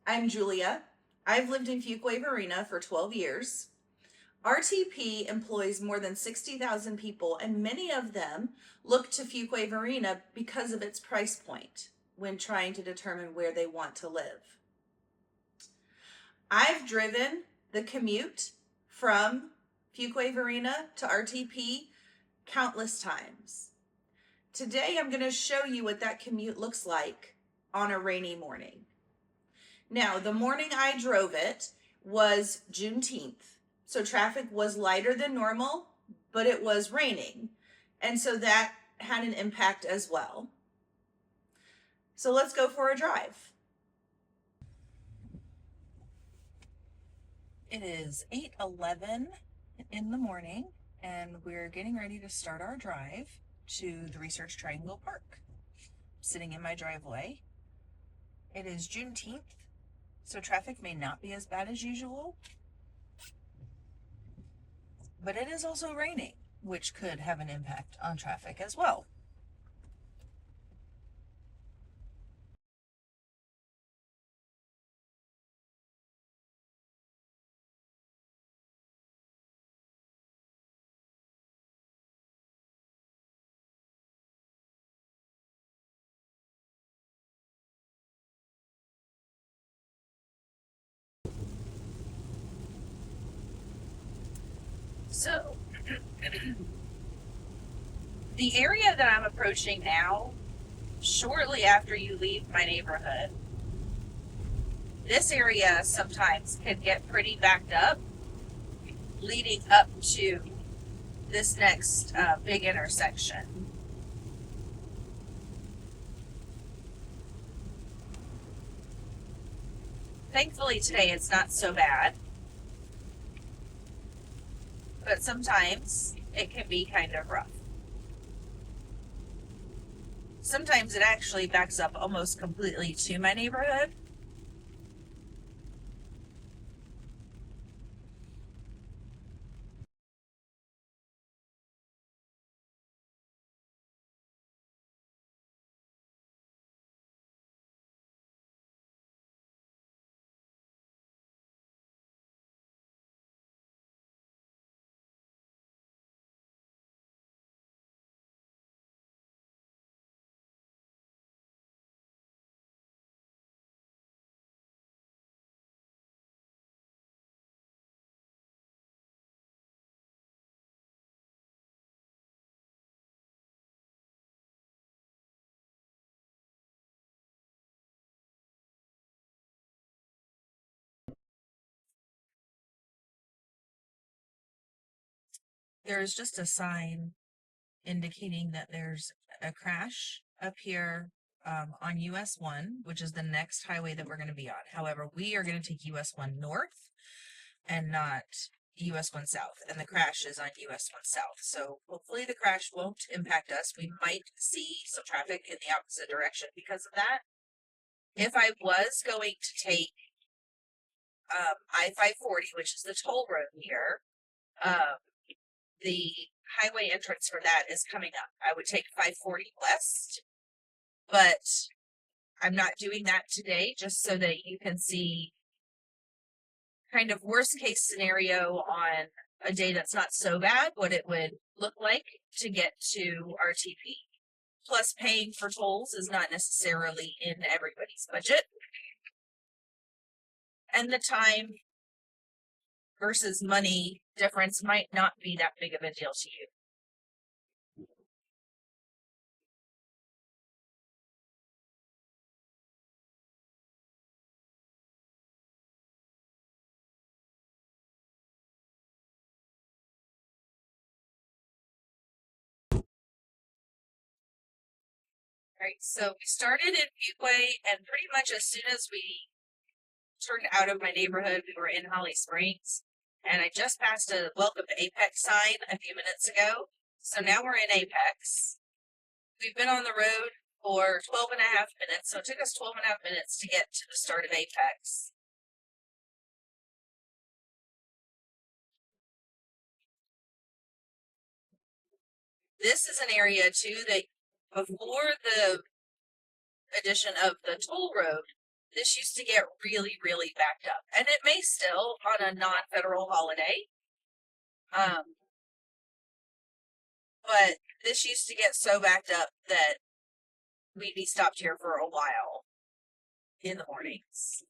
I'm Julia. I've lived in Fuquay-Varina for 12 years. RTP employs more than 60,000 people, and many of them look to Fuquay-Varina because of its price point when trying to determine where they want to live. I've driven the commute from Fuquay-Varina to RTP countless times. Today, I'm going to show you what that commute looks like on a rainy morning. Now, the morning I drove it was Juneteenth, so traffic was lighter than normal, but it was raining, and so that had an impact as well. So let's go for a drive. It is 8:11 in the morning, and we're getting ready to start our drive to the Research Triangle Park. I'm sitting in my driveway. It is Juneteenth, so traffic may not be as bad as usual, but it is also raining, which could have an impact on traffic as well. So, the area that I'm approaching now, shortly after you leave my neighborhood, this area sometimes can get pretty backed up leading up to this next big intersection. Thankfully today it's not so bad, but sometimes it can be kind of rough. Sometimes it actually backs up almost completely to my neighborhood. There's just a sign indicating that there's a crash up here on US 1, which is the next highway that we're going to be on. However, we are going to take US 1 north and not US 1 south, and the crash is on US 1 south. So hopefully the crash won't impact us. We might see some traffic in the opposite direction because of that. If I was going to take I-540, which is the toll road here, the highway entrance for that is coming up. I would take 540 west, but I'm not doing that today, just so that you can see kind of worst case scenario on a day that's not so bad, what it would look like to get to RTP. Plus, paying for tolls is not necessarily in everybody's budget. And the time versus money difference might not be that big of a deal to you. Right, so we started in Fuquay, and pretty much as soon as we turned out of my neighborhood, we were in Holly Springs, and I just passed a welcome to Apex sign a few minutes ago. So now we're in Apex. We've been on the road for 12 and a half minutes, so it took us 12 and a half minutes to get to the start of Apex. This is an area too that before the addition of the toll road, This used to get really, really backed up, and it may still on a non-federal holiday. But this used to get so backed up that we'd be stopped here for a while in the mornings.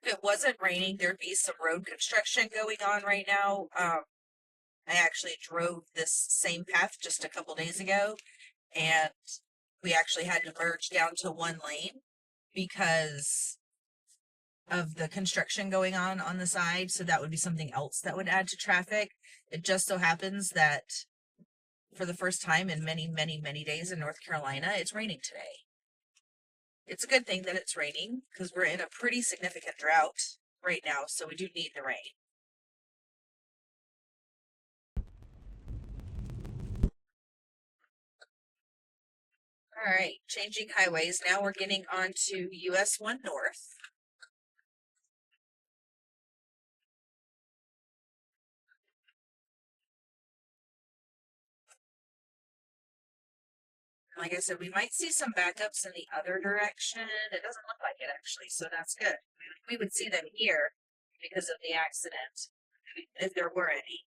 If it wasn't raining, there'd be some road construction going on right now. I actually drove this same path just a couple days ago, and we actually had to merge down to one lane because of the construction going on the side. So that would be something else that would add to traffic. It just so happens that for the first time in many, many, many days in North Carolina, it's raining today. It's a good thing that it's raining because we're in a pretty significant drought right now, so we do need the rain. All right, changing highways. Now we're getting onto US 1 North. Like I said, we might see some backups in the other direction. It doesn't look like it actually, so that's good. We would see them here because of the accident, if there were any.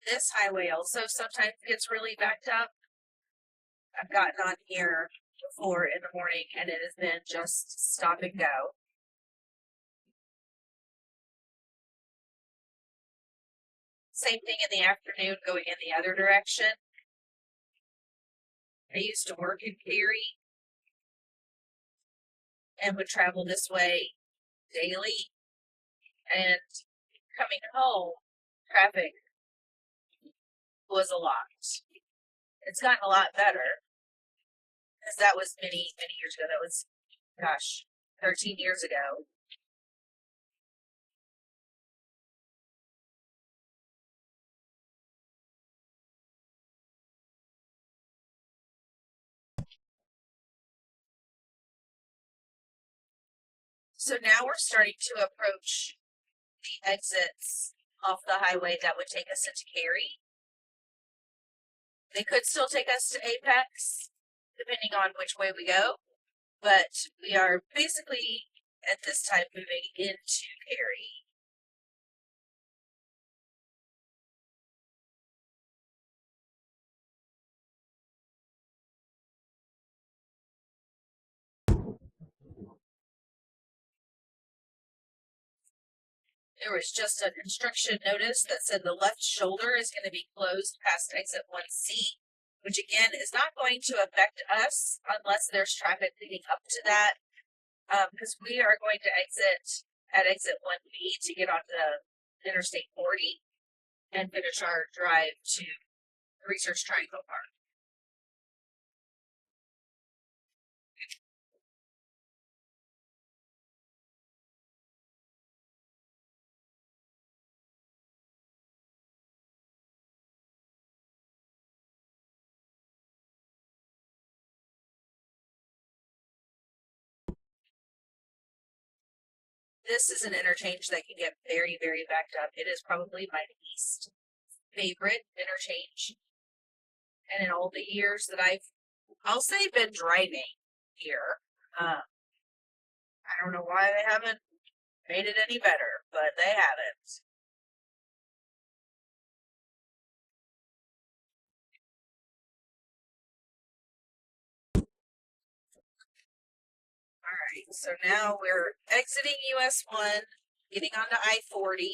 This highway also sometimes gets really backed up. I've gotten on here before in the morning and it has been just stop and go. Same thing in the afternoon going in the other direction. I used to work in Cary and would travel this way daily. And coming home, traffic was a lot. It's gotten a lot better because that was many, many years ago. That was, gosh, 13 years ago. So now we're starting to approach the exits off the highway that would take us into Cary. They could still take us to Apex, depending on which way we go, but we are basically at this time moving into Cary. There was just a construction notice that said the left shoulder is going to be closed past exit 1C, which again is not going to affect us unless there's traffic leading up to that, because we are going to exit at exit 1B to get onto Interstate 40 and finish our drive to Research Triangle Park. This is an interchange that can get very, very backed up. It is probably my least favorite interchange. And in all the years that I'll say, been driving here, I don't know why they haven't made it any better, but they haven't. All right, so now we're exiting US 1, getting onto I-40.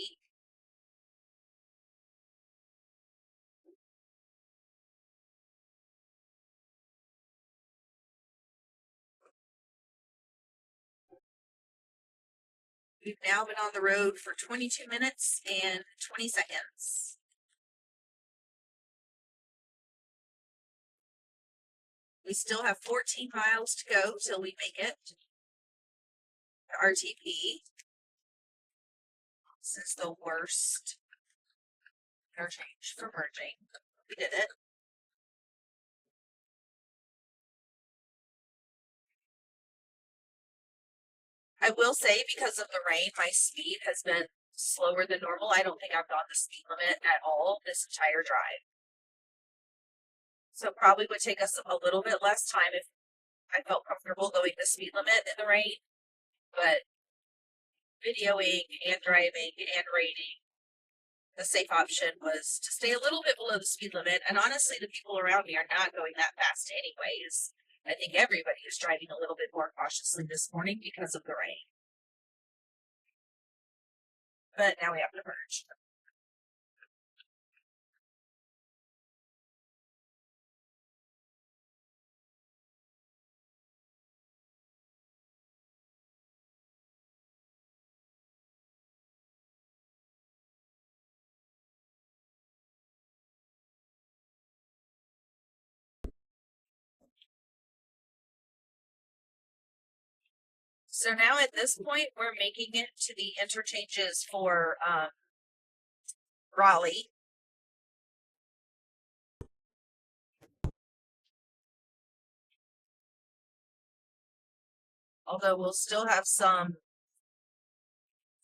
We've now been on the road for 22 minutes and 20 seconds. We still have 14 miles to go till we make it. RTP. This is the worst interchange for merging. We did it. I will say, because of the rain, my speed has been slower than normal. I don't think I've gone the speed limit at all this entire drive. So it probably would take us a little bit less time if I felt comfortable going the speed limit in the rain. But videoing and driving and rating, the safe option was to stay a little bit below the speed limit. And honestly, the people around me are not going that fast anyways. I think everybody is driving a little bit more cautiously this morning because of the rain. But now we have to merge. So now at this point, we're making it to the interchanges for Raleigh. Although we'll still have some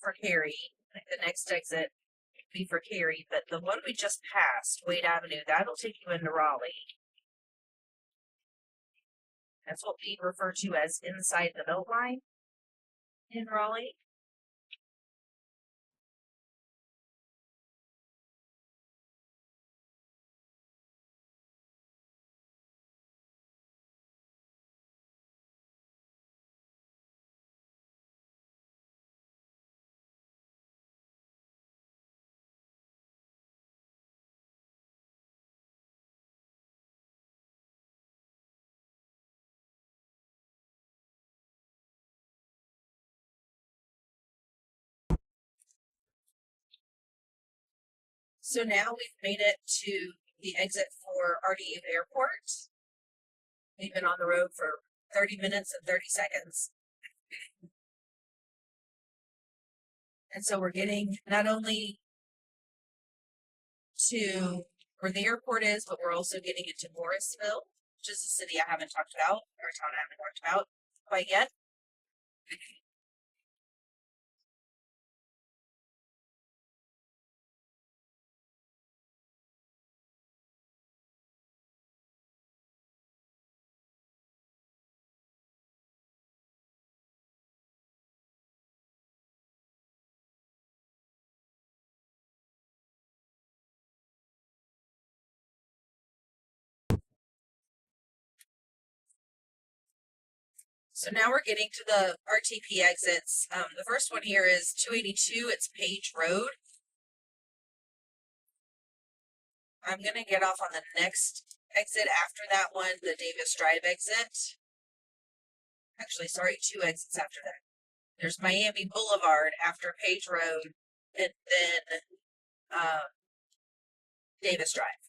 for Cary. Like the next exit would be for Cary, but the one we just passed, Wade Avenue, that'll take you into Raleigh. That's what we refer to as inside the Beltline in Raleigh. So now we've made it to the exit for RDU Airport. We've been on the road for 30 minutes and 30 seconds. And so we're getting not only to where the airport is, but we're also getting into Morrisville, which is a city I haven't talked about, or a town I haven't talked about quite yet. So now we're getting to the RTP exits. The first one here is 282. It's Page Road. I'm going to get off on the next exit after that one, the Davis Drive exit. Actually, sorry, 2 exits after that. There's Miami Boulevard after Page Road, and then Davis Drive.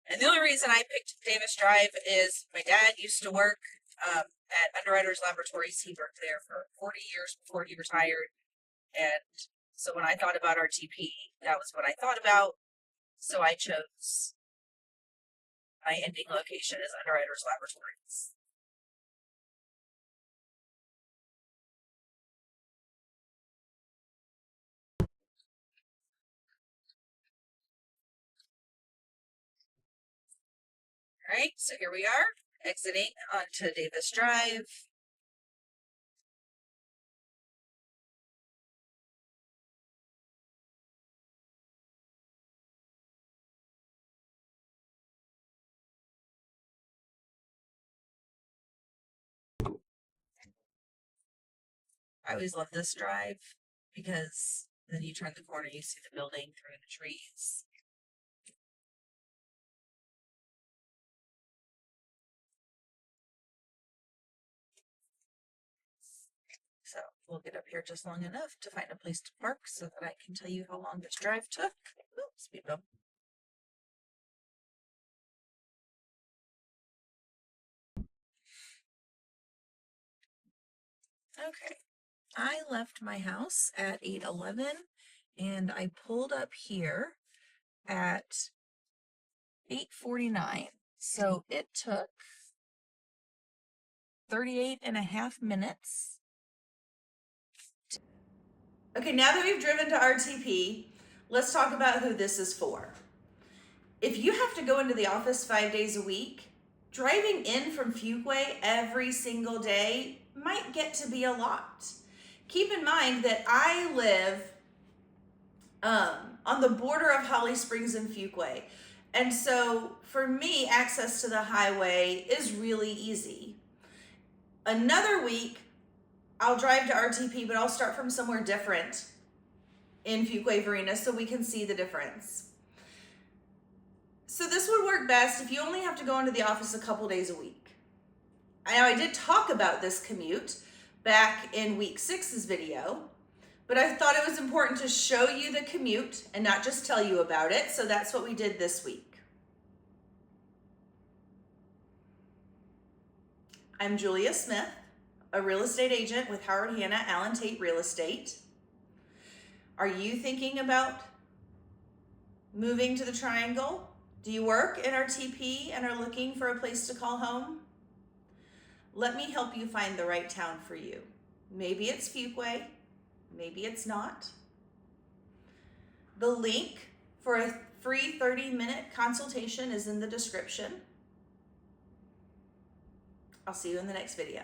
And the only reason I picked Davis Drive is my dad used to work at Underwriters Laboratories. He worked there for 40 years before he retired. And so when I thought about RTP, that was what I thought about. So I chose my ending location as Underwriters Laboratories. All right, so here we are, exiting onto Davis Drive. I always love this drive because then you turn the corner, you see the building through the trees. So we'll get up here just long enough to find a place to park so that I can tell you how long this drive took. Ooh, speed bump. Okay, I left my house at 8:11 and I pulled up here at 8:49. So it took 38 and a half minutes. Okay, now that we've driven to RTP, let's talk about who this is for. If you have to go into the office 5 days a week, driving in from Fuquay every single day might get to be a lot. Keep in mind that I live on the border of Holly Springs and Fuquay. And so for me, access to the highway is really easy. Another week, I'll drive to RTP, but I'll start from somewhere different in Fuquay-Varina so we can see the difference. So this would work best if you only have to go into the office a couple days a week. Now, I did talk about this commute back in week 6's video, but I thought it was important to show you the commute and not just tell you about it, so that's what we did this week. I'm Julia Smith, a real estate agent with Howard Hanna Allen Tate Real Estate. Are you thinking about moving to the Triangle? Do you work in RTP and are looking for a place to call home? Let me help you find the right town for you. Maybe it's Fuquay, maybe it's not. The link for a free 30-minute consultation is in the description. I'll see you in the next video.